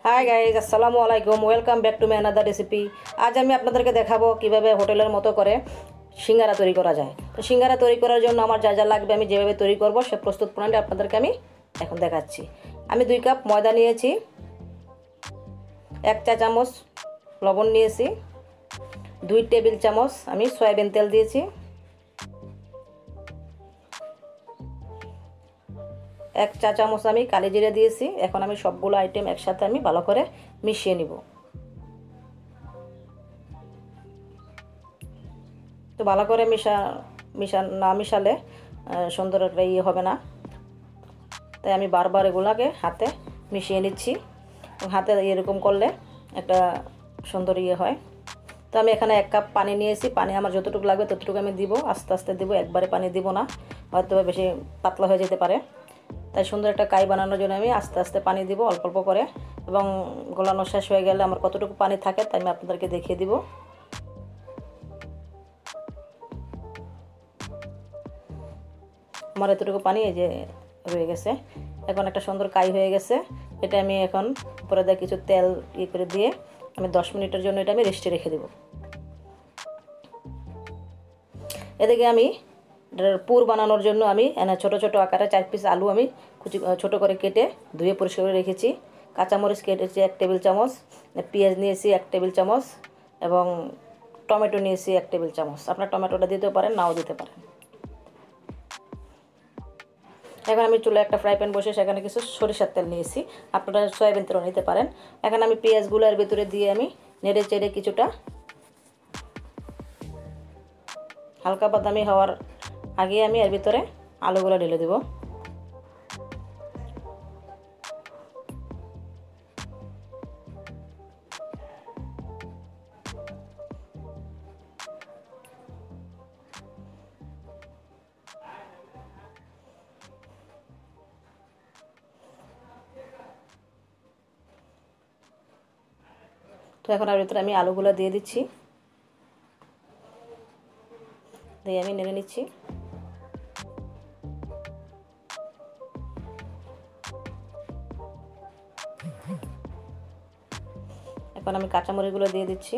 Hi guys, আসসালামু আলাইকুম। Welcome back to my another recipe. আজ আমি আপনাদেরকে দেখাবো কিভাবে হোটেলের মতো করে সিঙ্গারা তৈরি করা যায়। তো সিঙ্গারা তৈরি করার জন্য আমার যা যা লাগবে, আমি যেভাবে তৈরি করব সে প্রস্তুত প্রণালী আপনাদেরকে আমি এখন দেখাচ্ছি। আমি 2 কাপ ময়দা নিয়েছি, 1 চা চামচ লবণ নিয়েছি, 2 টেবিল চামচ আমি সয়াবিন তেল দিয়েছি, 1 চা চামচ আমি কালি জিরে দিয়েছি। এখন আমি সবগুলো আইটেম একসাথে আমি ভালো করে মিশিয়ে নিব। তো ভালো করে না মিশালে সুন্দর একটা হবে না, তাই আমি বারবার এগুলাকে হাতে মিশিয়ে নিচ্ছি। হাতে এরকম করলে একটা সুন্দর হয়। তো আমি এখানে 1 কাপ পানি নিয়েছি। পানি আমার যতটুকু লাগবে ততটুকু আমি দিব, আস্তে আস্তে দিব, একবারে পানি দিব না, হয়তো বেশি পাতলা হয়ে যেতে পারে। তাই সুন্দর একটা কাই বানানোর জন্য আমি আস্তে আস্তে পানি দিব, অল্প অল্প করে। এবং গলানো শেষ হয়ে গেলে আমার কতটুকু পানি থাকে তাই আমি আপনাদেরকে দেখিয়ে দিব। আমার এতটুকু পানি এই যে রয়ে গেছে। এখন একটা সুন্দর কাই হয়ে গেছে। এটা আমি এখন উপরে দিয়ে কিছু তেল করে দিয়ে আমি 10 মিনিটের জন্য এটা আমি রেস্টে রেখে দেব। এদিকে আমি পুর বানানোর জন্য আমি ছোট ছোট আকারে 4 পিস আলু আমি ছোট করে কেটে ধুয়ে পরিষ্কার করে রেখেছি। কাঁচামরিচ কেটেছি 1 টেবিল চামচ, পেঁয়াজ নিয়েছি 1 টেবিল চামচ এবং টমেটো নিয়েছি 1 টেবিল চামচ। আপনার টমেটোটা দিতেও পারেন, নাও দিতে পারেন। এখন আমি চুলায় একটা ফ্রাই প্যান বসে সেখানে কিছু সরিষার তেল নিয়েছি, আপনারা সয়াবিন তেলও নিতে পারেন। এখন আমি পেঁয়াজগুলো এর ভিতরে দিয়ে আমি নেড়ে চেড়ে কিছুটা হালকা বাদামি হওয়ার আগে আমি এর ভিতরে আলুগুলো ঢেলে দেব। তো এখন এর ভিতরে আমি আলুগুলো দিয়ে দিচ্ছি, দিয়ে আমি নেড়ে নিচ্ছি। এখন আমি কাঁচামরিচগুলো দিয়ে দিচ্ছি।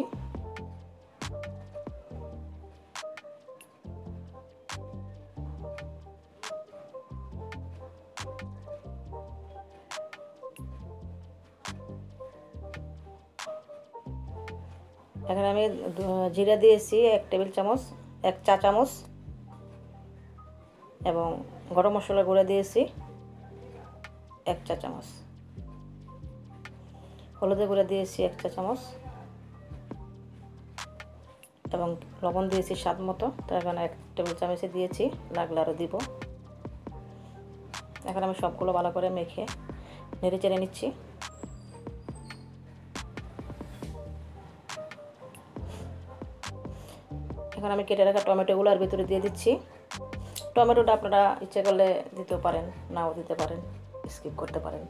এখানে আমি জিরা দিয়েছি 1 টেবিল চামচ, 1 চা চামচ, এবং গরম মশলা গুঁড়া দিয়েছি 1 চা চামচ, হলুদের গুঁড়া দিয়েছি 1 চা চামচ এবং লবণ দিয়েছি স্বাদ মতো। তো এখানে 1 টেবিল চামচে দিয়েছি, লাগলে আরও দিব। এখন আমি সবগুলো ভালো করে মেখে নেড়ে চেড়ে নিচ্ছি। এখন আমি কেটে রাখা টমেটোগুলো এর ভিতরে দিয়ে দিচ্ছি। টমেটোটা আপনারা ইচ্ছে করলে দিতেও পারেন, নাও দিতে পারেন, স্কিপ করতে পারেন।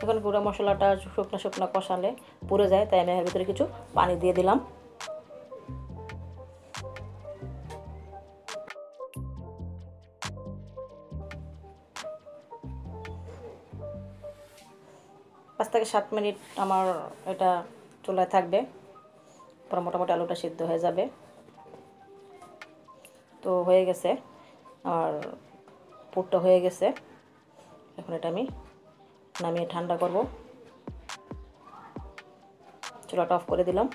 এখন গুঁড়া মশলাটা শুকনো শুকনো কষালে পুড়ে যায়, তাই আমি এর ভিতরে কিছু পানি দিয়ে দিলাম। পাঁচ থেকে 7 মিনিট আমার এটা চুলায় থাকবে, পরে মোটামুটি আলুটা সিদ্ধ হয়ে যাবে। তো হয়ে গেছে, আর পুরটা হয়ে গেছে। এখন এটা আমি নামিয়ে ঠান্ডা করব। চুলাটা অফ করে দিলাম।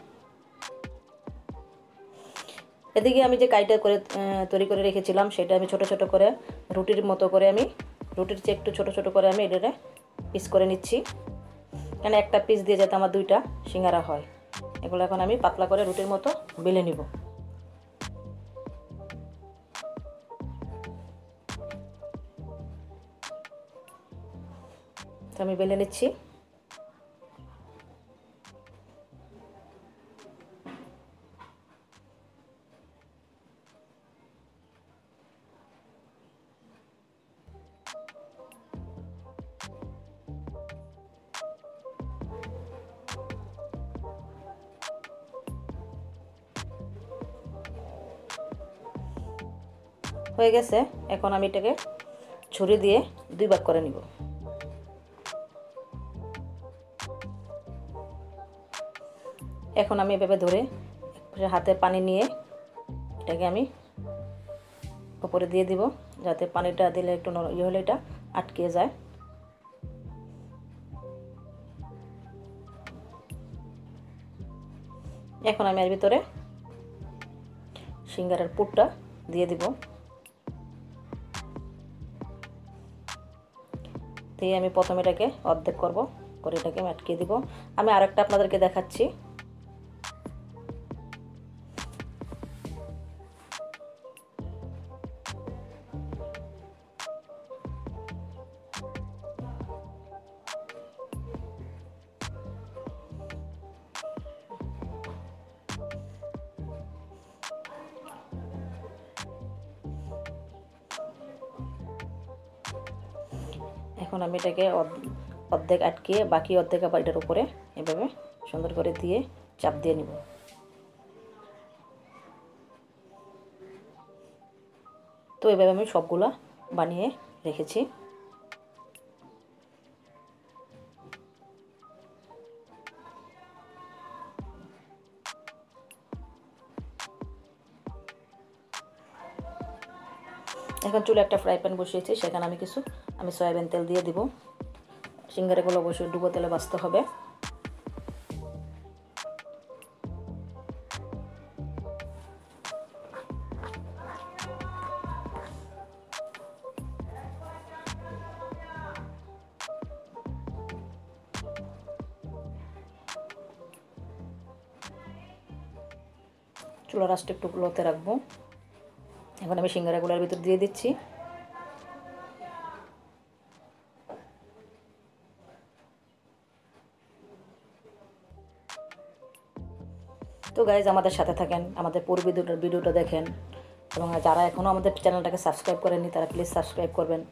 এদিকে আমি যে কাইটা করে তৈরি করে রেখেছিলাম সেটা আমি ছোট ছোট করে রুটির মতো করে আমি রুটির চেয়ে একটু ছোট ছোট করে আমি এটা পিস করে নিচ্ছি। এখানে একটা পিস দিয়ে যাতে আমার 2টা সিঙ্গারা হয়। এগুলো এখন আমি পাতলা করে রুটির মতো বেলে নিব। তো আমি বেলে নিচ্ছি। হয়ে গেছে। এখন আমি এটাকে ছুরি দিয়ে 2 ভাগ করে নিব। এখন আমি এভাবে ধরে হাতে পানি নিয়ে এটাকে আমি উপরে দিয়ে দিব, যাতে পানিটা দিলে একটু হলে এটা আটকে যায়। এখন আমি এর ভিতরে সিঙ্গারার পুরটা দিয়ে দিব। দিয়ে আমি প্রথমে এটাকে অর্ধেক করব, করে এটাকে আমি আটকে দিব। আমি আরেকটা আপনাদেরকে দেখাচ্ছি। এখন আমি এটাকে অর্ধেক আটকিয়ে বাকি অর্ধেক আবার এটার উপরে এভাবে সুন্দর করে দিয়ে চাপ দিয়ে নিব। তো এভাবে আমি সবগুলা বানিয়ে রেখেছি। এখন চুলে একটা ফ্রাই প্যান বসিয়েছি, সেখানে আমি সয়াবিন তেল দিয়ে দিব। সিঙ্গারাগুলো অবশ্যই ডুবো তেলে ভাজতে হবে। চুলার আঁচটা একটু লোতে রাখবো। এখন আমি সিঙ্গারাগুলোর ভিতর দিয়ে দিচ্ছি। তো গাইজ আমাদের সাথে থাকেন, আমাদের পুরো ভিডিওটা দেখেন, এবং যারা এখনও আমাদের চ্যানেলটাকে সাবস্ক্রাইব করেননি তারা প্লিজ সাবস্ক্রাইব করবেন।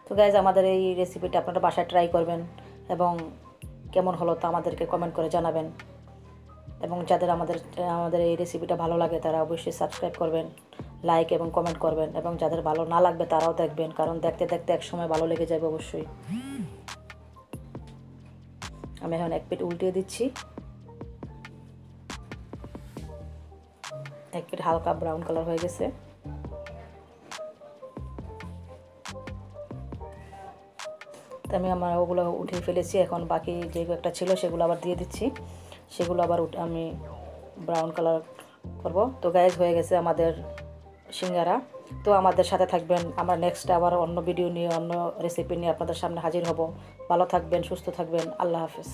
তো গাইজ আমাদের এই রেসিপিটা আপনারা বাসায় ট্রাই করবেন এবং কেমন হলো তা আমাদেরকে কমেন্ট করে জানাবেন। এবং যাদের আমাদের এই রেসিপিটা ভালো লাগে তারা অবশ্যই সাবস্ক্রাইব করবেন, লাইক এবং কমেন্ট করবেন। এবং যাদের ভালো না লাগবে তারাও দেখবেন, কারণ দেখতে দেখতে এক সময় ভালো লেগে যাবে অবশ্যই। আমি এখন এক পিঠ উল্টিয়ে দিচ্ছি। এক পিঠ হালকা ব্রাউন কালার হয়ে গেছে। আমি আমার ওগুলো উঠিয়ে ফেলেছি। এখন বাকি যে একটা ছিল সেগুলো আবার দিয়ে দিচ্ছি, সেগুলো আবার আমি ব্রাউন কালার করব। তো গাইজ হয়ে গেছে আমাদের সিঙ্গারা। তো আমাদের সাথে থাকবেন, আমরা নেক্সট আবার অন্য ভিডিও নিয়ে অন্য রেসিপি নিয়ে আপনাদের সামনে হাজির হব। ভালো থাকবেন, সুস্থ থাকবেন, আল্লাহ হাফেজ।